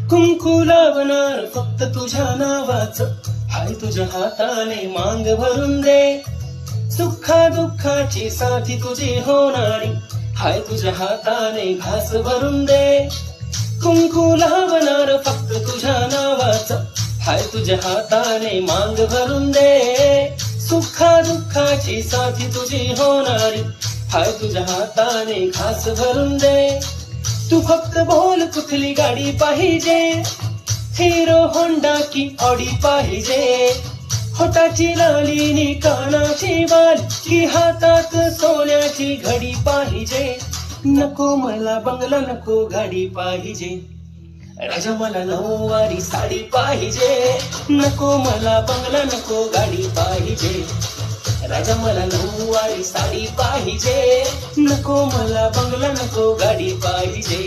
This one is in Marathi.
कुंकू लावणार फक्त तुझ्या नावाचं, हाय तुझ्या हाताने मांग भरून दे. सुखा दुःखाची साथी तुझी होणारी, हाय तुझ्या हाताने घास भरून दे. कुंकू लावणार फक्त तुझ्या नावाचं, हाय तुझ्या हाताने मांग भरून दे. सुखा दुःखाची साथी तुझी होणारी, हाय तुझ्या हाताने घास भरून दे. तू फक्त बोल कुठली गाडी पाहिजे, हिरो होंडा की ऑडी पाहिजे. होटाची लाली नी कानाची बाल की हातात सोन्याची घडी पाहिजे. नको मला बंगला नको गाडी पाहिजे, राजा मला नऊवारी साडी पाहिजे. नको मला बंगला नको गाडी पाहिजे, राजा मला नऊवारी साडी पाहिजे. नको मला बंगला नको गाडी पाहिजे.